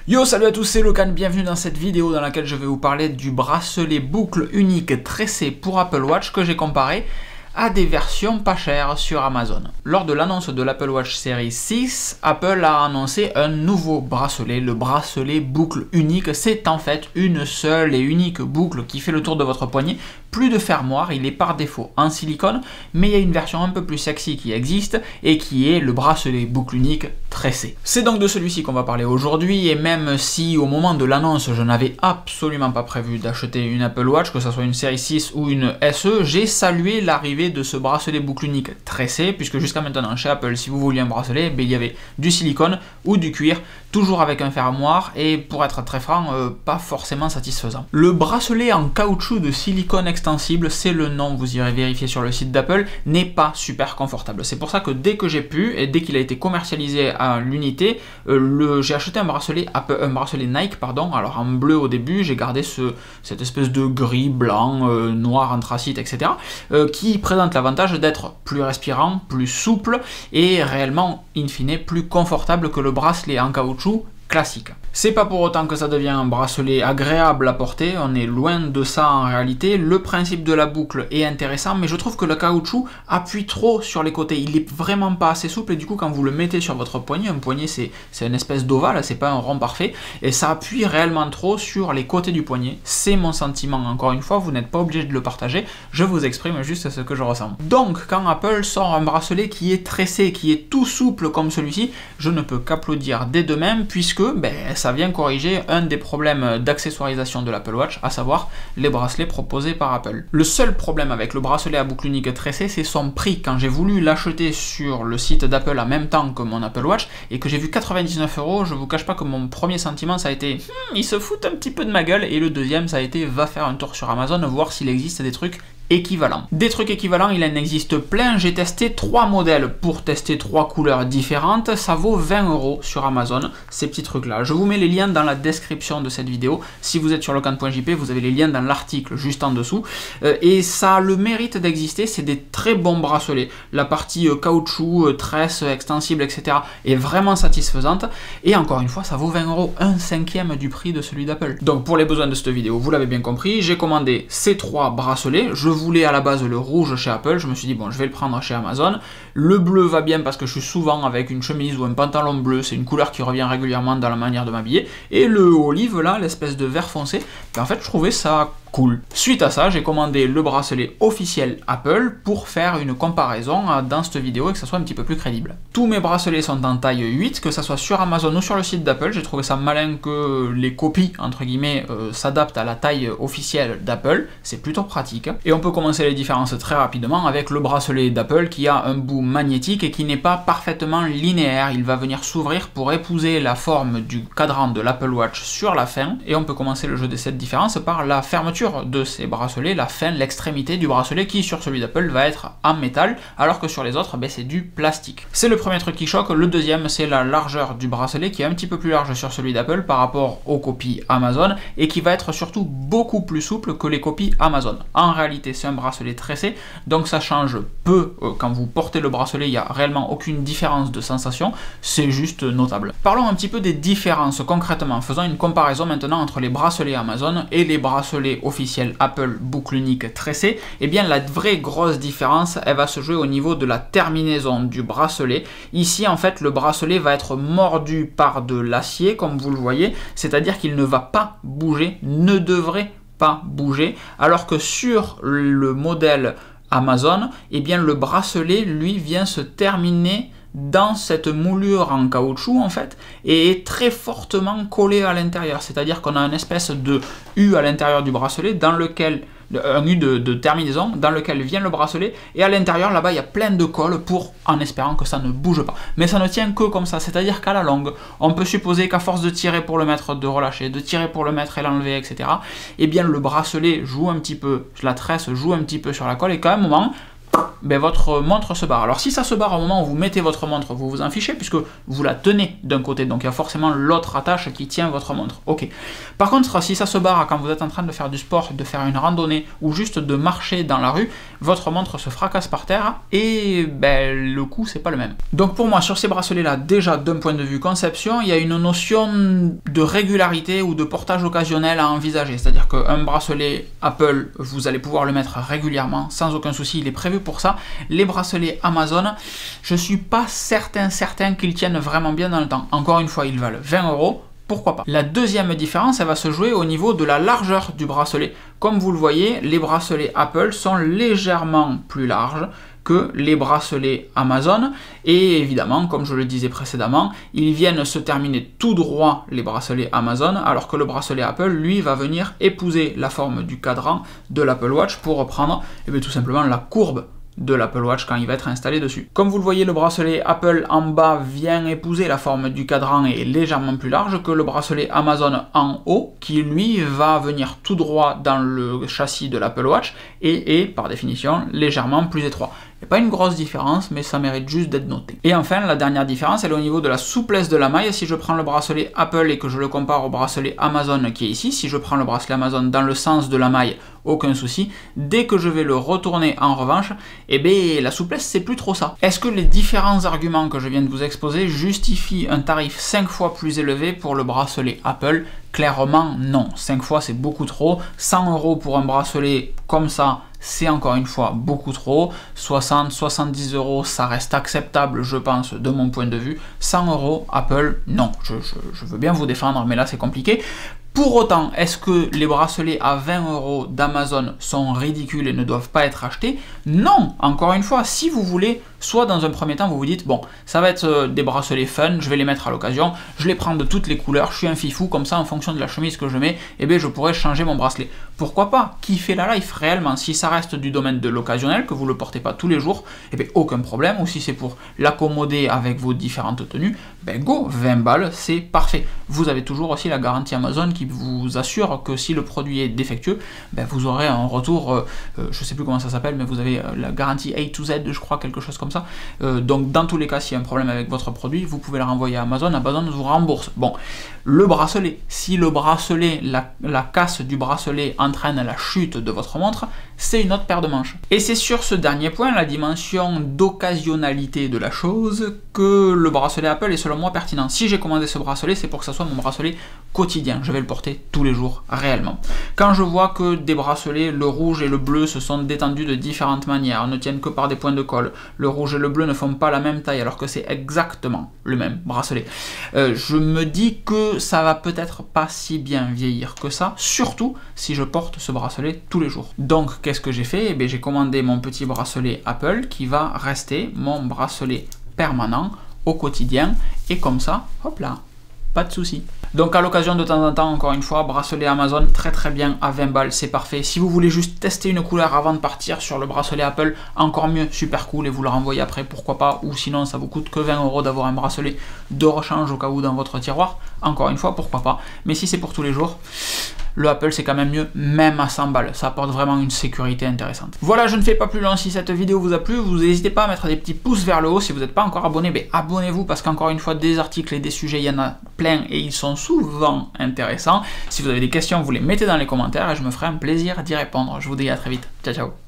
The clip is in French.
Yo, salut à tous, c'est Locan, bienvenue dans cette vidéo dans laquelle je vais vous parler du bracelet boucle unique tressé pour Apple Watch que j'ai comparé à des versions pas chères sur Amazon. Lors de l'annonce de l'Apple Watch série 6, Apple a annoncé un nouveau bracelet, le bracelet boucle unique. C'est en fait une seule et unique boucle qui fait le tour de votre poignet. Plus de fermoir, il est par défaut en silicone, mais il y a une version un peu plus sexy qui existe et qui est le bracelet boucle unique tressé. C'est donc de celui-ci qu'on va parler aujourd'hui, et même si au moment de l'annonce je n'avais absolument pas prévu d'acheter une Apple Watch, que ce soit une série 6 ou une SE, j'ai salué l'arrivée de ce bracelet boucle unique tressé, puisque jusqu'à maintenant chez Apple, si vous vouliez un bracelet, il y avait du silicone ou du cuir, toujours avec un fermoir, et pour être très franc, pas forcément satisfaisant. Le bracelet en caoutchouc de silicone extensible, c'est le nom, vous irez vérifier sur le site d'Apple, n'est pas super confortable. C'est pour ça que dès que j'ai pu, et dès qu'il a été commercialisé à l'unité, j'ai acheté un bracelet Nike, alors en bleu au début, j'ai gardé cette espèce de gris, blanc, noir, anthracite, etc., qui présente l'avantage d'être plus respirant, plus souple et réellement, in fine, plus confortable que le bracelet en caoutchouc classique. C'est pas pour autant que ça devient un bracelet agréable à porter, on est loin de ça en réalité. Le principe de la boucle est intéressant, mais je trouve que le caoutchouc appuie trop sur les côtés, il est vraiment pas assez souple, et du coup quand vous le mettez sur votre poignet, un poignet c'est une espèce d'ovale, c'est pas un rond parfait, et ça appuie réellement trop sur les côtés du poignet. C'est mon sentiment, encore une fois, vous n'êtes pas obligé de le partager, je vous exprime juste ce que je ressens. Donc quand Apple sort un bracelet qui est tressé, qui est tout souple comme celui-ci, je ne peux qu'applaudir dès de même, puisque ça vient corriger un des problèmes d'accessoirisation de l'Apple Watch, à savoir les bracelets proposés par Apple. Le seul problème avec le bracelet à boucle unique tressé, c'est son prix. Quand j'ai voulu l'acheter sur le site d'Apple en même temps que mon Apple Watch, et que j'ai vu 99 €, je vous cache pas que mon premier sentiment ça a été ils se foutent un petit peu de ma gueule, et le deuxième ça a été va faire un tour sur Amazon, voir s'il existe des trucs équivalents. Des trucs équivalents, il en existe plein. J'ai testé 3 modèles pour tester 3 couleurs différentes. Ça vaut 20 € sur Amazon, ces petits trucs là. Je vous mets les liens dans la description de cette vidéo. Si vous êtes sur locan.jp, vous avez les liens dans l'article juste en dessous. Et ça a le mérite d'exister. C'est des très bons bracelets. La partie caoutchouc, tresse, extensible, etc. est vraiment satisfaisante. Et encore une fois, ça vaut 20 €, un cinquième du prix de celui d'Apple. Donc pour les besoins de cette vidéo, vous l'avez bien compris, j'ai commandé ces 3 bracelets. Je voulais à la base le rouge chez Apple, je me suis dit bon, je vais le prendre chez Amazon. Le bleu va bien parce que je suis souvent avec une chemise ou un pantalon bleu, c'est une couleur qui revient régulièrement dans la manière de m'habiller. Et le olive là, l'espèce de vert foncé, en fait je trouvais ça cool. Suite à ça, j'ai commandé le bracelet officiel Apple pour faire une comparaison dans cette vidéo et que ça soit un petit peu plus crédible. Tous mes bracelets sont en taille 8, que ça soit sur Amazon ou sur le site d'Apple. J'ai trouvé ça malin que les copies, entre guillemets, s'adaptent à la taille officielle d'Apple. C'est plutôt pratique. Et on peut commencer les différences très rapidement avec le bracelet d'Apple qui a un bout magnétique et qui n'est pas parfaitement linéaire. Il va venir s'ouvrir pour épouser la forme du cadran de l'Apple Watch sur la fin. Et on peut commencer le jeu de cette différence par la fermeture de ces bracelets, la fin, l'extrémité du bracelet qui sur celui d'Apple va être en métal, alors que sur les autres c'est du plastique. C'est le premier truc qui choque. Le deuxième, c'est la largeur du bracelet qui est un petit peu plus large sur celui d'Apple par rapport aux copies Amazon, et qui va être surtout beaucoup plus souple que les copies Amazon. En réalité c'est un bracelet tressé, donc ça change peu. Quand vous portez le bracelet, il n'y a réellement aucune différence de sensation, c'est juste notable. Parlons un petit peu des différences concrètement, faisons une comparaison maintenant entre les bracelets Amazon et les bracelets officiel Apple boucle unique tressé. Et bien la vraie grosse différence, elle va se jouer au niveau de la terminaison du bracelet. Ici en fait le bracelet va être mordu par de l'acier comme vous le voyez, c'est-à-dire qu'il ne va pas bouger, ne devrait pas bouger, alors que sur le modèle Amazon, et bien le bracelet lui vient se terminer dans cette moulure en caoutchouc en fait, et est très fortement collé à l'intérieur, c'est-à-dire qu'on a une espèce de U à l'intérieur du bracelet, dans lequel un U de terminaison, dans lequel vient le bracelet, et à l'intérieur là-bas il y a plein de colle en espérant que ça ne bouge pas. Mais ça ne tient que comme ça, c'est-à-dire qu'à la longue, on peut supposer qu'à force de tirer pour le mettre, de relâcher, de tirer pour le mettre et l'enlever, etc., et bien le bracelet joue un petit peu, la tresse joue un petit peu sur la colle, et qu'à un moment, ben, votre montre se barre. Alors si ça se barre au moment où vous mettez votre montre, vous vous en fichez puisque vous la tenez d'un côté, donc il y a forcément l'autre attache qui tient votre montre. Ok. Par contre, si ça se barre quand vous êtes en train de faire du sport, de faire une randonnée ou juste de marcher dans la rue, votre montre se fracasse par terre et ben, le coup c'est pas le même. Donc pour moi sur ces bracelets là, déjà d'un point de vue conception, il y a une notion de régularité ou de portage occasionnel à envisager. C'est-à-dire qu'un bracelet Apple, vous allez pouvoir le mettre régulièrement sans aucun souci, il est prévu pour ça. Les bracelets Amazon, je suis pas certain qu'ils tiennent vraiment bien dans le temps. Encore une fois, ils valent 20 €. Pourquoi pas? La deuxième différence, elle va se jouer au niveau de la largeur du bracelet. Comme vous le voyez, les bracelets Apple sont légèrement plus larges que les bracelets Amazon, et évidemment, comme je le disais précédemment, ils viennent se terminer tout droit les bracelets Amazon, alors que le bracelet Apple, lui, va venir épouser la forme du cadran de l'Apple Watch pour reprendre tout simplement la courbe de l'Apple Watch quand il va être installé dessus. Comme vous le voyez, le bracelet Apple en bas vient épouser la forme du cadran et est légèrement plus large que le bracelet Amazon en haut, qui lui va venir tout droit dans le châssis de l'Apple Watch et est par définition légèrement plus étroit. Il n'y a pas une grosse différence, mais ça mérite juste d'être noté. Et enfin, la dernière différence, elle est au niveau de la souplesse de la maille. Si je prends le bracelet Apple et que je le compare au bracelet Amazon qui est ici, si je prends le bracelet Amazon dans le sens de la maille, aucun souci. Dès que je vais le retourner en revanche, la souplesse, c'est plus trop ça. Est-ce que les différents arguments que je viens de vous exposer justifient un tarif 5 fois plus élevé pour le bracelet Apple? Clairement, non. 5 fois, c'est beaucoup trop. 100 € pour un bracelet comme ça, c'est encore une fois beaucoup trop. 60-70 €, ça reste acceptable, je pense, de mon point de vue. 100 €, Apple, non. Je veux bien vous défendre, mais là, c'est compliqué. Pour autant, est-ce que les bracelets à 20 € d'Amazon sont ridicules et ne doivent pas être achetés? Non, encore une fois, si vous voulez, soit dans un premier temps, vous vous dites, bon, ça va être des bracelets fun, je vais les mettre à l'occasion, je les prends de toutes les couleurs, je suis un fifou, comme ça, en fonction de la chemise que je mets, je pourrais changer mon bracelet. Pourquoi pas? Qui fait la life réellement? Si ça reste du domaine de l'occasionnel, que vous ne le portez pas tous les jours, aucun problème, ou si c'est pour l'accommoder avec vos différentes tenues, go, 20 balles, c'est parfait. Vous avez toujours aussi la garantie Amazon qui vous assure que si le produit est défectueux, vous aurez un retour, je sais plus comment ça s'appelle, mais vous avez la garantie A to Z, je crois, quelque chose comme ça. Donc dans tous les cas, s'il y a un problème avec votre produit, vous pouvez le renvoyer à Amazon, Amazon vous rembourse. Bon, le bracelet, si le bracelet, la casse du bracelet entraîne la chute de votre montre, c'est une autre paire de manches. Et c'est sur ce dernier point, la dimension d'occasionnalité de la chose, que le bracelet Apple est selon moi pertinent. Si j'ai commandé ce bracelet, c'est pour que ça soit mon bracelet quotidien. Je vais le porter tous les jours, réellement. Quand je vois que des bracelets, le rouge et le bleu, se sont détendus de différentes manières, ne tiennent que par des points de colle, le rouge et le bleu ne font pas la même taille, alors que c'est exactement le même bracelet, je me dis que ça va peut-être pas si bien vieillir que ça, surtout si je porte ce bracelet tous les jours. Donc, qu'est-ce que j'ai fait? J'ai commandé mon petit bracelet Apple qui va rester mon bracelet permanent au quotidien, et comme ça, hop là, pas de souci. Donc à l'occasion, de temps en temps, encore une fois, bracelet Amazon, très bien, à 20 balles, c'est parfait. Si vous voulez juste tester une couleur avant de partir sur le bracelet Apple, encore mieux, super cool, et vous le renvoyez après, pourquoi pas, ou sinon ça vous coûte que 20 € d'avoir un bracelet de rechange au cas où dans votre tiroir, encore une fois, pourquoi pas. Mais si c'est pour tous les jours, le Apple c'est quand même mieux, même à 100 balles, ça apporte vraiment une sécurité intéressante. Voilà, je ne fais pas plus long. Si cette vidéo vous a plu, vous n'hésitez pas à mettre des petits pouces vers le haut. Si vous n'êtes pas encore abonné, abonnez-vous, parce qu'encore une fois, des articles et des sujets, il y en a plein et ils sont souvent intéressants. Si vous avez des questions, vous les mettez dans les commentaires et je me ferai un plaisir d'y répondre. Je vous dis à très vite, ciao ciao.